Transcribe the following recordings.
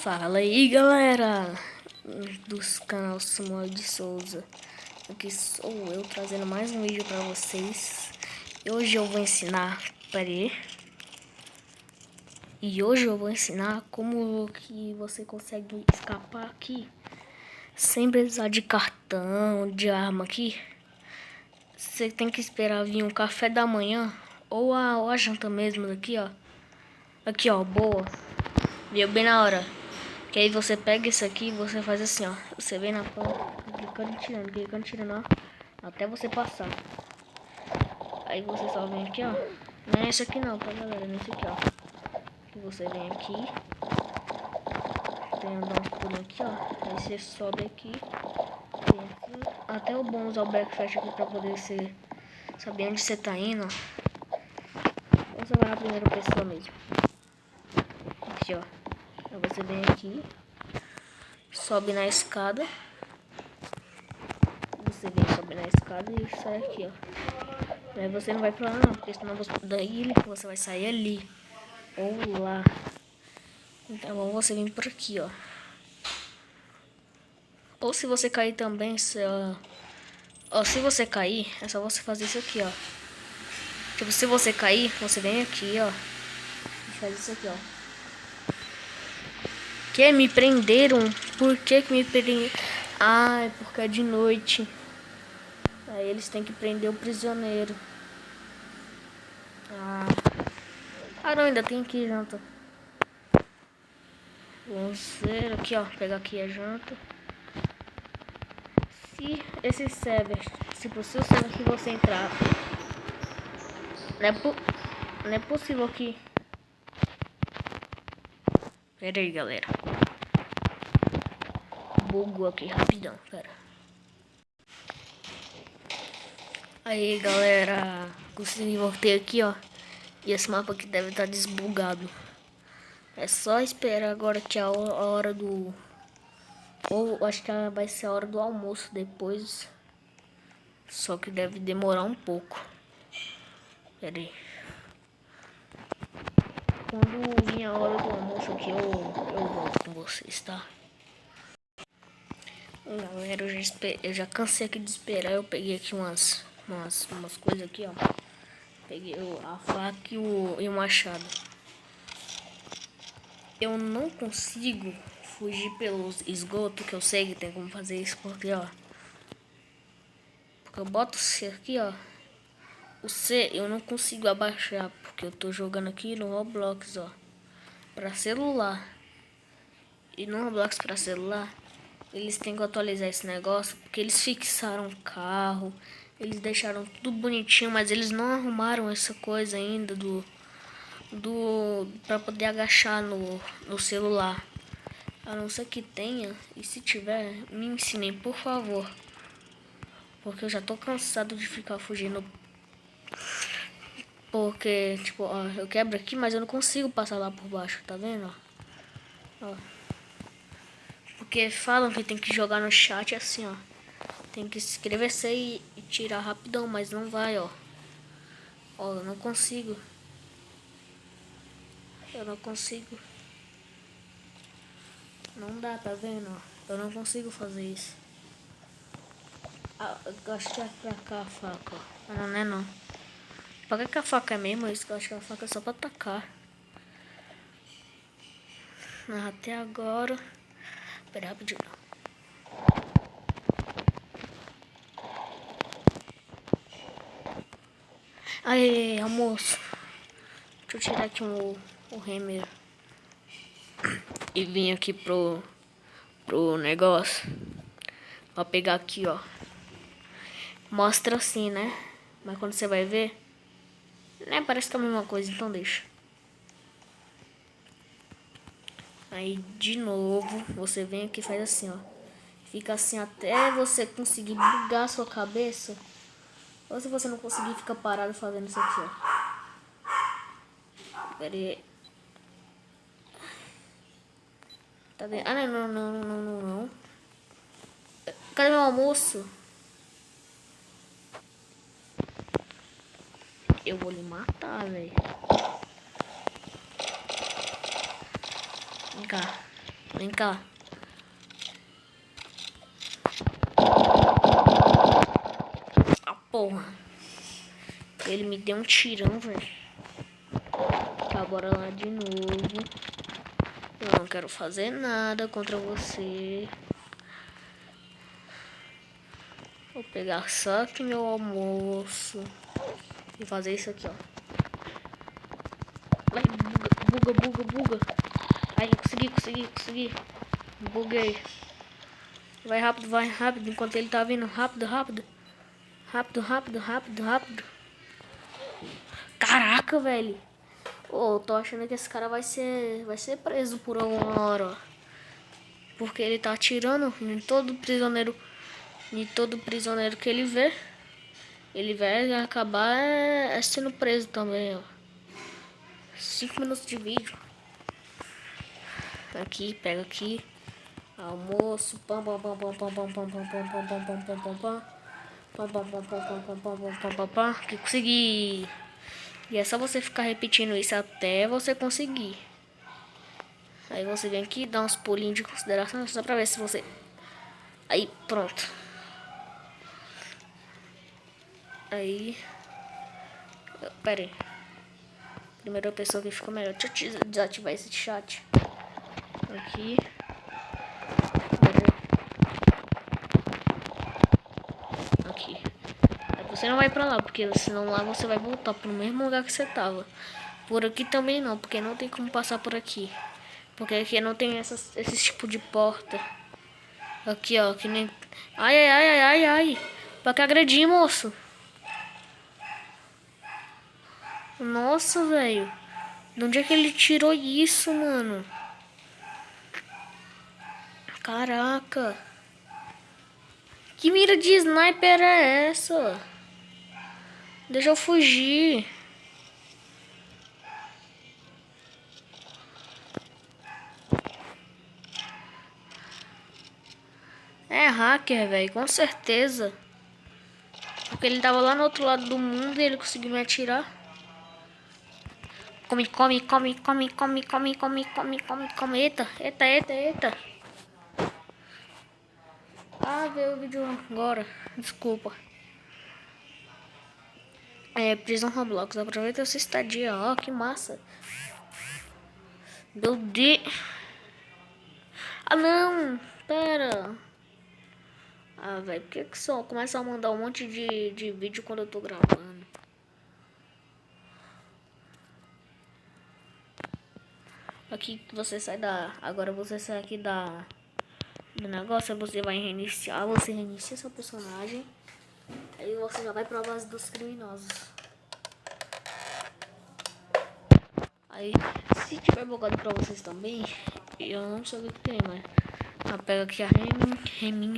Fala aí, galera dos canal Samuel de Souza. Aqui sou eu trazendo mais um vídeo pra vocês. E hoje eu vou ensinar, como que você consegue escapar aqui sem precisar de cartão, de arma aqui. Você tem que esperar vir um café da manhã ou a janta mesmo daqui, ó. Aqui, ó, boa. Viu bem na hora. Que aí você pega isso aqui e você faz assim, ó. Você vem na planta, clicando e tirando, ó. Até você passar. Aí você só vem aqui, ó. Não é esse aqui não, tá, galera? Nesse aqui, ó. Que você vem aqui. Tem andar uns pulos aqui, ó. Aí você sobe aqui. Vem aqui. Até o bom usar o backflash aqui pra poder você saber onde você tá indo, ó. Ou você vai na primeira pessoa mesmo. Aqui, ó. Aí você vem aqui. Sobe na escada. Você vem subir na escada e sai aqui, ó. Aí você não vai pra lá não, porque senão daí você vai sair ali. Ou lá. Então você vem por aqui, ó. Ou se você cair também, se você cair, é só você fazer isso aqui, ó. Tipo, se você cair, você vem aqui, ó. E faz isso aqui, ó. Que me prenderam? Por que me prenderam? Ah, é porque é de noite. Aí eles têm que prender o prisioneiro. Ah não, ainda tem aqui janta. Vamos ver aqui, ó. Pegar aqui a janta. Se esse server, se o server que você entrar, não é possível que... Pera aí, galera. Bugou aqui rapidão, pera. Aí, galera, consegui voltar aqui, ó. E esse mapa aqui deve estar desbugado. É só esperar agora que a hora do... Ou acho que vai ser a hora do almoço depois. Só que deve demorar um pouco. Pera aí. Quando vir a hora do almoço aqui, eu volto com vocês, tá? Galera, eu já cansei aqui de esperar. Eu peguei aqui umas coisas aqui, ó. Peguei a faca e o machado. Eu não consigo fugir pelos esgotos, que eu sei que tem como fazer isso, porque, ó. Porque eu boto o C aqui, ó. O C eu não consigo abaixar, porque eu tô jogando aqui no Roblox, ó. Pra celular. E no Roblox pra celular, eles têm que atualizar esse negócio, porque eles fixaram o carro, eles deixaram tudo bonitinho, mas eles não arrumaram essa coisa ainda pra poder agachar no celular. A não ser que tenha, e se tiver, me ensinem, por favor. Porque eu já tô cansado de ficar fugindo. Porque, tipo, ó, eu quebro aqui, mas eu não consigo passar lá por baixo, tá vendo? Ó. Porque falam que tem que jogar no chat assim, ó. Tem que escrever C e tirar rapidão, mas não vai, ó. Ó, eu não consigo. Eu não consigo. Não dá, tá vendo? Eu não consigo fazer isso. Ah, eu acho que é pra cá a faca, ó. Não é não. Pra que a faca é mesmo? Isso que eu acho que a faca é só pra atacar. Até agora. Pera rapidinho. Aí, almoço. Deixa eu tirar aqui o hammer. E vim aqui pro negócio. Vou pegar aqui, ó. Mostra assim, né? Mas quando você vai ver, né? Parece que é a mesma coisa, então deixa. Aí, de novo, você vem aqui e faz assim, ó. Fica assim até você conseguir bugar a sua cabeça. Ou se você não conseguir, fica parado fazendo isso aqui, ó. Pera aí. Tá vendo? Ah, não. Cadê meu almoço? Eu vou lhe matar, velho. Vem cá. Vem cá. Ah, porra. Ele me deu um tirão, velho. Tá, bora lá de novo. Eu não quero fazer nada contra você. Vou pegar só aqui meu almoço. E fazer isso aqui, ó. Vai, buga. Aí, consegui. Buguei. Vai rápido, enquanto ele tá vindo. Rápido. Caraca, velho. Ô, tô achando que esse cara vai ser preso por alguma hora, ó. Porque ele tá atirando em todo prisioneiro que ele vê. Ele vai acabar sendo preso também, ó. 5 minutos de vídeo. Aqui, pega aqui. Almoço. Pam. Que consegui. E é só você ficar repetindo isso até você conseguir. Aí você vem aqui, dá uns pulinhos de consideração só pra ver se você... Aí, pronto. Aí... Pera aí. Primeira pessoa que ficou melhor. Deixa eu desativar esse chat. Aqui. Aqui. Aí você não vai pra lá, porque senão lá você vai voltar pro mesmo lugar que você tava. Por aqui também não, porque não tem como passar por aqui. Porque aqui não tem esse tipo de porta. Aqui, ó, que nem... Ai. Pra que agredir, moço? Nossa, velho. De onde é que ele tirou isso, mano? Caraca. Que mira de sniper é essa? Deixa eu fugir. É hacker, velho, com certeza. Porque ele tava lá no outro lado do mundo e ele conseguiu me atirar. Come. Eita. Ah, veio o vídeo agora. Desculpa. É, prisão Roblox. Aproveita essa estadia. Ó, que massa. Meu Deus. Ah, não. Pera. Ah, velho, por que só começa a mandar um monte de vídeo quando eu tô gravando? Aqui você sai da... Agora você sai aqui do negócio, você vai reiniciar. Você reinicia seu personagem. Aí você já vai pra base dos criminosos. Aí, se tiver bugado pra vocês também, eu não sei o que tem, mas... pega aqui a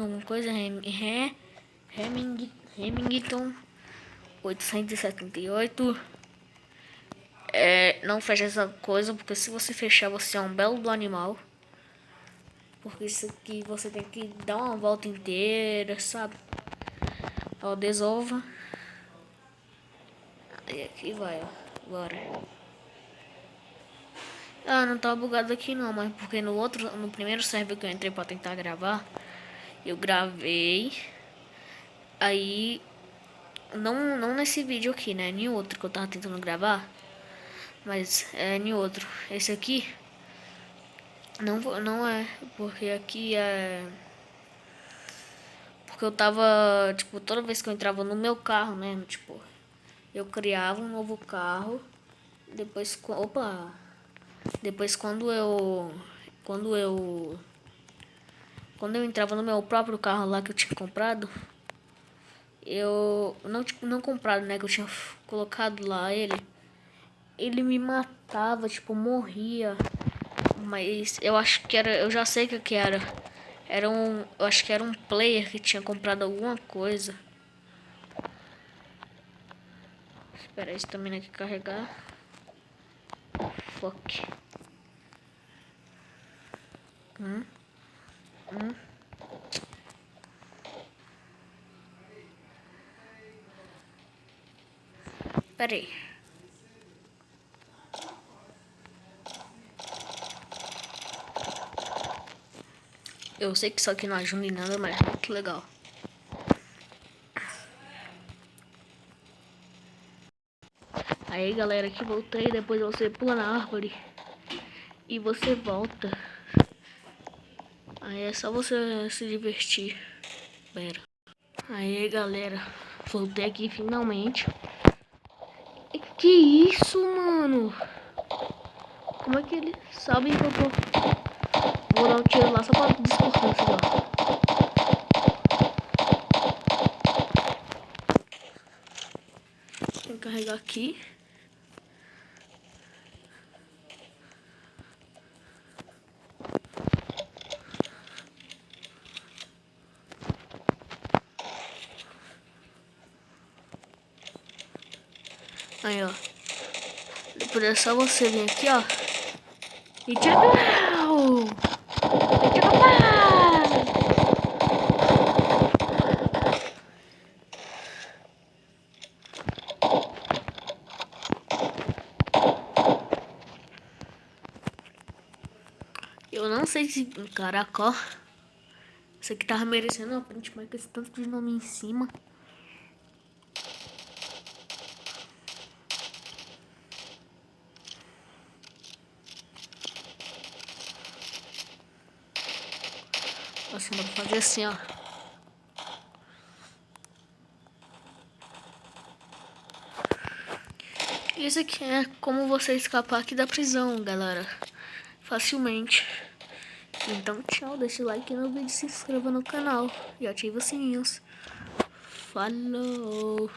alguma coisa, Remington 878. Não fecha essa coisa, porque se você fechar, você é um belo do animal. Porque isso aqui você tem que dar uma volta inteira, sabe? Ó, desova. Aí aqui vai, ó. Agora. Ah, não tá bugado aqui não, mas porque no primeiro server que eu entrei pra tentar gravar, eu gravei. Aí, não nesse vídeo aqui, né? Em outro que eu tava tentando gravar. Mas é em outro. Esse aqui não é, porque aqui é... Porque eu tava, tipo, toda vez que eu entrava no meu carro, né? Tipo, eu criava um novo carro. Depois, depois quando eu entrava no meu próprio carro lá que eu tinha comprado, eu não comprado, né, que eu tinha colocado lá ele me matava, tipo, morria. Mas eu acho que era, eu já sei o que era. Eu acho que era um player que tinha comprado alguma coisa. Espera aí, estamina aqui carregar. Fuck. Pera aí. Eu sei que isso aqui não ajuda em nada, mas é muito legal. Aí galera, aqui voltei, depois você pula na árvore e você volta. Aí é só você se divertir. Pera. Aí galera, voltei aqui finalmente. Que isso, mano? Como é que ele sabe que eu tô... Vou dar um tiro lá só pra discordância, ó. Vou carregar aqui. Aí, ó. Depois é só você vir aqui, ó. E tchau! E tchau! Eu não sei se... Caraca, ó. Isso aqui tava merecendo uma print, mas com esse tanto de nome em cima. Assim, dá pra fazer assim, ó. Isso aqui é como você escapar aqui da prisão, galera. Facilmente. Então, tchau. Deixa o like no vídeo, se inscreva no canal e ativa os sininhos. Falou!